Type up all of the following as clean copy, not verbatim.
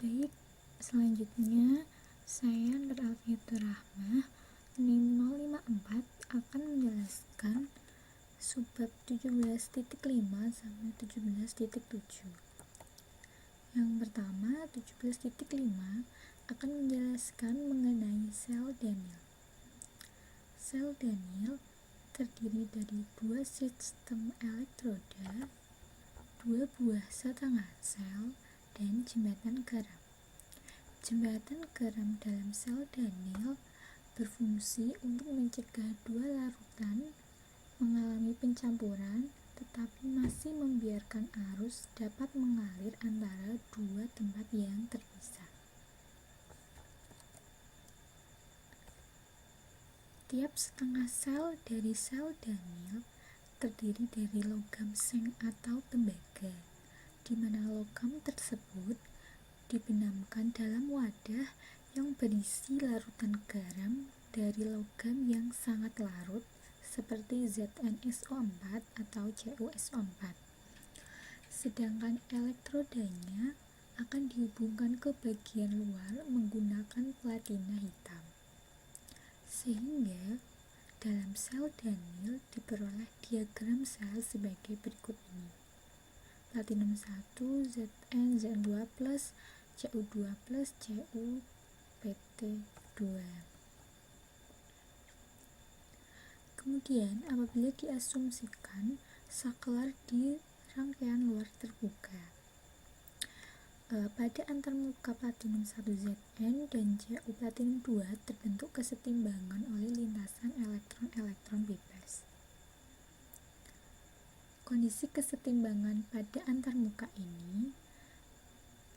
Baik, selanjutnya saya Nur Alfiatur Rahmah NIM 054 akan menjelaskan subbab 17.5 sampai 17.7. Yang pertama, 17.5 akan menjelaskan mengenai sel Daniell. Sel Daniell terdiri dari dua sistem elektroda, dua buah setengah sel, dan jembatan garam. Jembatan garam dalam sel Daniell berfungsi untuk mencegah dua larutan mengalami pencampuran, tetapi masih membiarkan arus dapat mengalir antara dua tempat yang terpisah. Tiap setengah sel dari sel Daniell terdiri dari logam seng atau tembaga, di mana logam tersebut dibenamkan dalam wadah yang berisi larutan garam dari logam yang sangat larut seperti ZnSO4 atau CuSO4. Sedangkan elektrodanya akan dihubungkan ke bagian luar menggunakan platina hitam. Sehingga dalam sel Daniell diperoleh diagram sel sebagai berikut ini. Platinum 1, Zn, Zn2+, Cu2+, Cu, Pt2. Kemudian apabila diasumsikan saklar di rangkaian luar terbuka, pada antarmuka platinum 1 Zn dan Cu platinum 2 terbentuk kesetimbangan oleh lintasan elektron-elektron bebas. Kondisi kesetimbangan pada antarmuka ini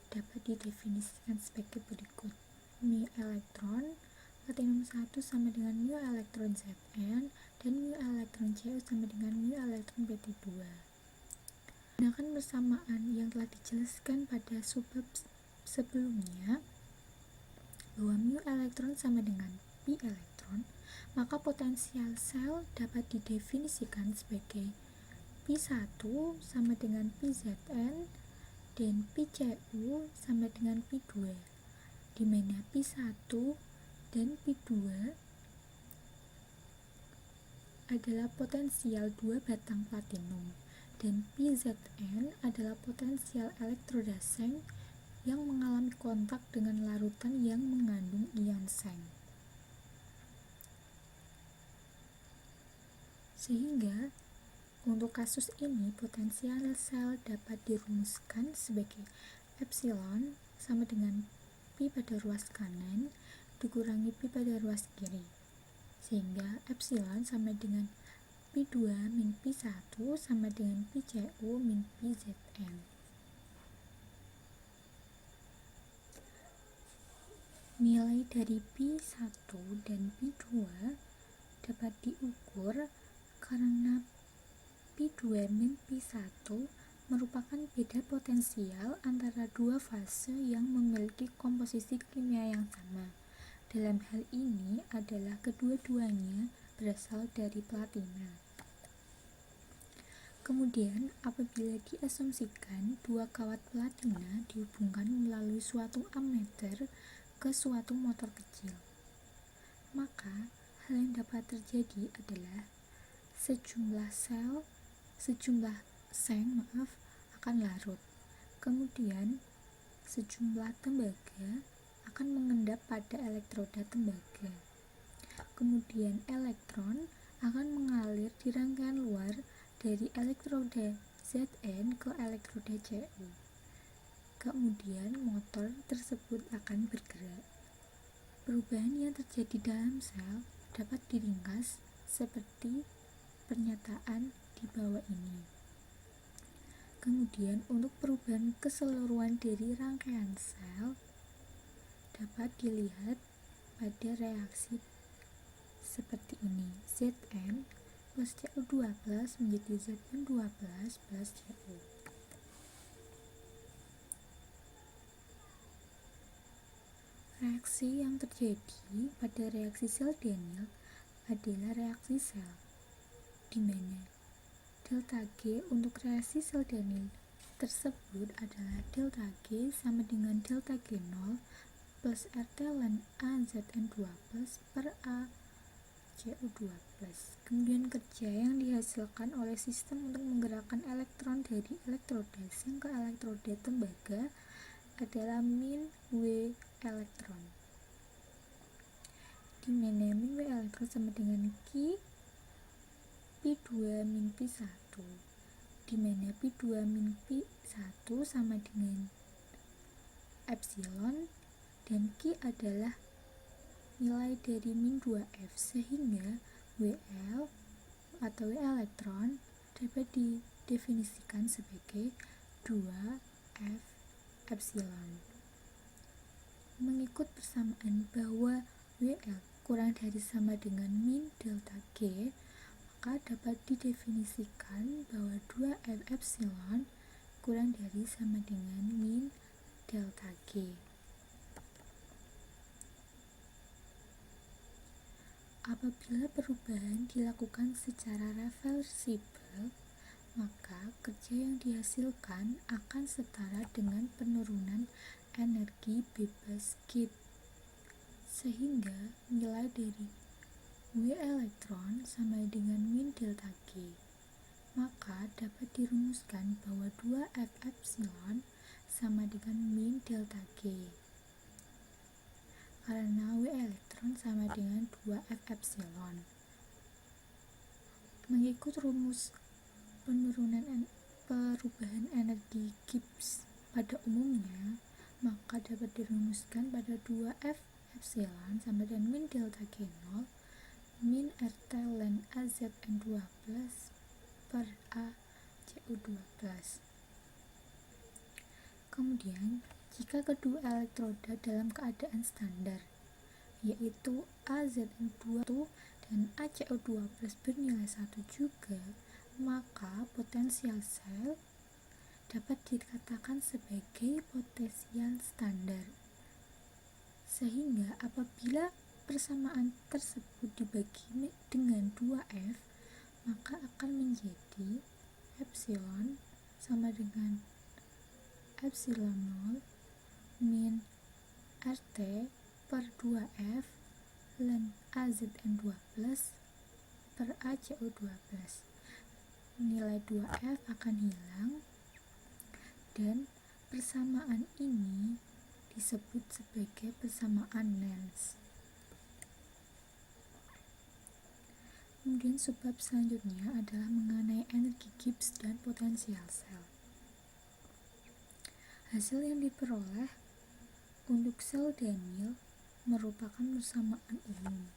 dapat didefinisikan sebagai berikut. Mu elektron platinum 1 sama dengan mu elektron Zn dan mu elektron Cu sama dengan mu elektron Pt2. Gunakan persamaan yang telah dijelaskan pada subbab sebelumnya bahwa mu elektron sama dengan pi elektron, maka potensial sel dapat didefinisikan sebagai Pi1 sama dengan Pi-Zn dan Pi-Cu sama dengan Pi2, di mana Pi1 dan Pi2 adalah potensial dua batang platinum dan Pi-Zn adalah potensial elektroda seng yang mengalami kontak dengan larutan yang mengandung ion seng. Sehingga untuk kasus ini, potensial sel dapat dirumuskan sebagai epsilon sama dengan pi pada ruas kanan dikurangi pi pada ruas kiri, sehingga epsilon sama dengan pi2 min pi1 sama dengan pi-Cu min pi-Zn. Nilai dari pi1 dan pi2 dapat diukur karena Pi2 min Pi1 merupakan beda potensial antara dua fase yang memiliki komposisi kimia yang sama. Dalam hal ini adalah kedua-duanya berasal dari platina. Kemudian, apabila diasumsikan dua kawat platina dihubungkan melalui suatu ammeter ke suatu motor kecil, maka hal yang dapat terjadi adalah sejumlah seng akan larut. Kemudian sejumlah tembaga akan mengendap pada elektroda tembaga. Kemudian elektron akan mengalir di rangkaian luar dari elektroda Zn ke elektroda Cu. Kemudian motor tersebut akan bergerak. Perubahan yang terjadi dalam sel dapat diringkas seperti pernyataan di bawah ini. Kemudian untuk perubahan keseluruhan dari rangkaian sel dapat dilihat pada reaksi seperti ini. Zn plus Cu2 plus menjadi Zn2 plus Cu. Reaksi yang terjadi pada reaksi sel Daniell adalah reaksi sel, di mana delta G untuk reaksi sel Daniell tersebut adalah delta G sama dengan delta G0 plus RT ln AZN2 plus per A CO2 plus. Kemudian kerja yang dihasilkan oleh sistem untuk menggerakkan elektron dari elektroda zinc ke elektroda tembaga adalah min W elektron, di mana min W elektron sama dengan Q Pi2 min Pi1, di mana Pi2 min Pi1 sama dengan epsilon dan Q adalah nilai dari min 2F, sehingga WL atau W elektron dapat didefinisikan sebagai 2F epsilon. Mengikut persamaan bahwa WL kurang dari sama dengan min delta G, maka dapat didefinisikan bahwa 2F epsilon kurang dari sama dengan min delta G. Apabila perubahan dilakukan secara reversibel, maka kerja yang dihasilkan akan setara dengan penurunan energi bebas Gibbs, sehingga nilai dari W elektron sama dengan min delta G. Maka dapat dirumuskan bahwa 2F epsilon sama dengan min delta G, karena W elektron sama dengan 2F epsilon. Mengikut rumus perubahan energi Gibbs pada umumnya, maka dapat dirumuskan pada 2F epsilon sama dengan min delta G0 min RT ln AZN2 plus per A CO2 plus. Kemudian, jika kedua elektroda dalam keadaan standar, yaitu AZN2 dan ACO2 plus bernilai 1 juga, maka potensial sel dapat dikatakan sebagai potensial standar. Sehingga apabila persamaan tersebut dibagi dengan 2F, maka akan menjadi epsilon sama dengan epsilon 0 min RT per 2F ln AZN2 plus per ACO2 plus. Nilai 2F akan hilang dan persamaan ini disebut sebagai persamaan Nernst. Kemudian subbab selanjutnya adalah mengenai energi Gibbs dan potensial sel. Hasil yang diperoleh untuk sel Daniell merupakan persamaan umum.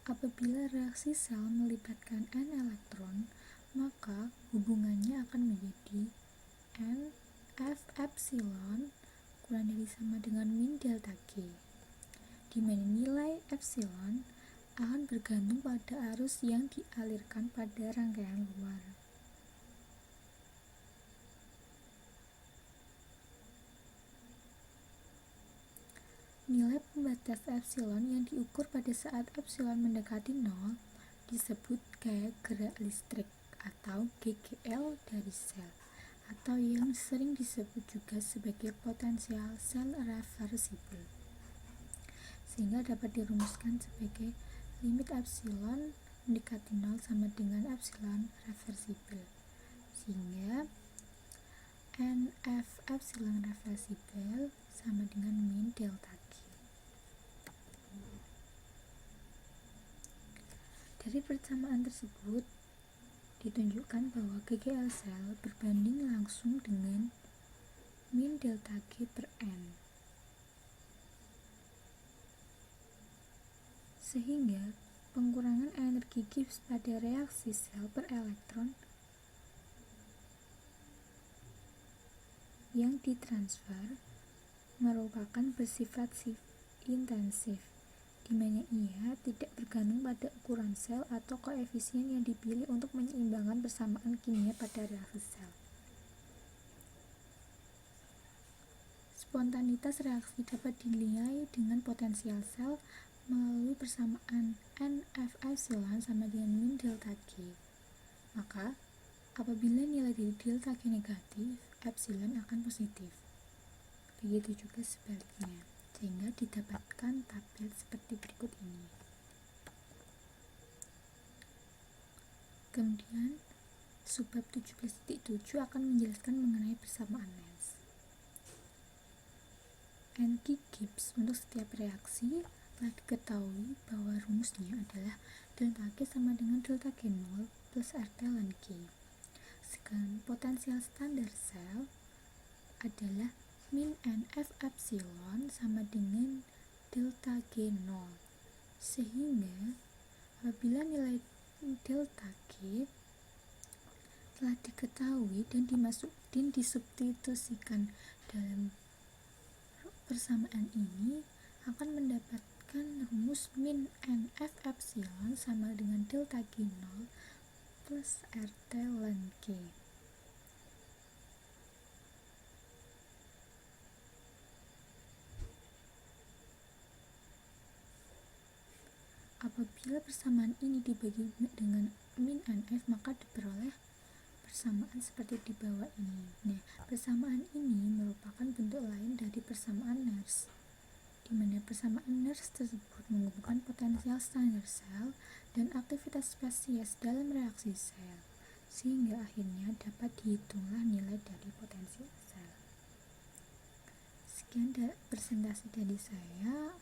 Apabila reaksi sel melibatkan N elektron, maka hubungannya akan menjadi N F epsilon kurang dari sama dengan min delta G, di mana nilai epsilon akan bergantung pada arus yang dialirkan pada rangkaian luar. Nilai pembatas epsilon yang diukur pada saat epsilon mendekati 0 disebut gaya gerak listrik atau GGL dari sel, atau yang sering disebut juga sebagai potensial sel reversibel, sehingga dapat dirumuskan sebagai limit epsilon mendekati 0 sama dengan epsilon reversibel, sehingga NF epsilon reversibel sama dengan min delta G. Dari persamaan tersebut ditunjukkan bahwa GGL sel berbanding langsung dengan min delta G per N, sehingga pengurangan energi Gibbs pada reaksi sel per elektron yang ditransfer merupakan bersifat intensif, di mana ia tidak bergantung pada ukuran sel atau koefisien yang dipilih untuk menyeimbangkan persamaan kimia pada reaksi sel. Spontanitas reaksi dapat dinilai dengan potensial sel melalui persamaan NF epsilon sama dengan min delta G. Maka, apabila nilai dari delta G negatif, epsilon akan positif. Begitu juga sebaliknya, sehingga didapatkan tabel seperti berikut ini. Kemudian, subbab 17.7 akan menjelaskan mengenai persamaan Nernst. N-Gibbs untuk setiap reaksi telah diketahui bahwa rumusnya adalah delta G sama dengan delta G0 plus RT ln G. Sedangkan potensial standar sel adalah min NF epsilon sama dengan delta G0. Sehingga apabila nilai delta G telah diketahui dan disubstitusikan dalam persamaan ini, akan mendapatkan rumus min NF epsilon sama dengan delta G0 plus RT ln G. Apabila persamaan ini dibagi dengan min NF, maka diperoleh persamaan seperti di bawah ini. Nah, persamaan ini merupakan bentuk lain dari persamaan Nernst, di mana persamaan Nernst tersebut menghubungkan potensial standar sel dan aktivitas spesies dalam reaksi sel, sehingga akhirnya dapat dihitunglah nilai dari potensial sel. Sekian presentasi dari saya.